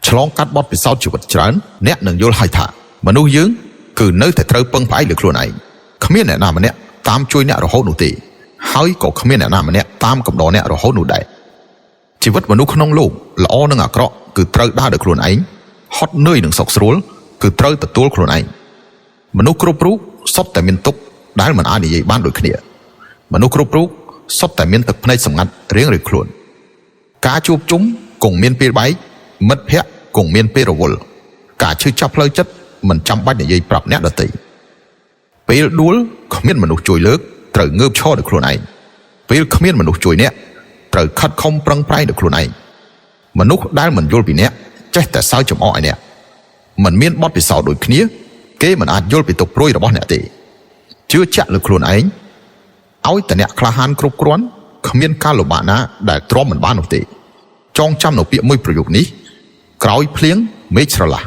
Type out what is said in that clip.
ឆ្លងកាត់បទពិសោធន៍ជីវិតច្រើនអ្នកនឹងយល់ហើយថាមនុស្សយើងគឺនៅតែត្រូវពឹងផ្អែកលើខ្លួនឯងគ្មានអ្នកណាម្នាក់តាមជួយអ្នករហូតនោះទេហើយក៏គ្មានអ្នកណាម្នាក់តាមកំដរអ្នករហូតនោះដែរជីវិតមនុស្សក្នុងលោកល្អនិងអាក្រក់គឺត្រូវដើរដោយខ្លួនឯងហត់នឿយនិងសុខស្រួលគឺត្រូវទទួលខ្លួនឯងមនុស្សគ្រប់រូបសុទ្ធតែមានទុក្ខដែលមិនអាចនិយាយបានដូចគ្នាមនុស្សគ្រប់រូបសុទ្ធតែមានទឹកភ្នែកសម្ងាត់រៀងៗខ្លួនការជួបជុំគង់មានពេលបែកមិត្តភក្តិគង់មានពេលរវល់ការឈឺចាប់ផ្លូវចិត្តមិនចាំបាច់និយាយប្រាប់អ្នកដទៃពេលដួលគ្មានមនុស្សជួយលើកត្រូវងើបឈរដោយខ្លួនឯងពេលគ្មានមនុស្សជួយអ្នកត្រូវខិតខំប្រឹងប្រែងដោយខ្លួនឯងមនុស្សដែលមិនយល់ពីអ្នកចេះតែសើចចំអកឲ្យអ្នកមិនមានបទពិសោធន៍ដូចគ្នាគេមិនអាចយល់ពីទុកព្រួយរបស់អ្នកទេជឿជាក់លើខ្លួនឯងឲ្យតែអ្នកក្លាហានគ្រប់គ្រាន់គ្មានការលំបាកណាដែលទ្រាំមិនបាននោះទេចងចាំនៅពាក្យមួយប្រយោគនេះក្រោយភ្លៀងមេឃស្រឡះ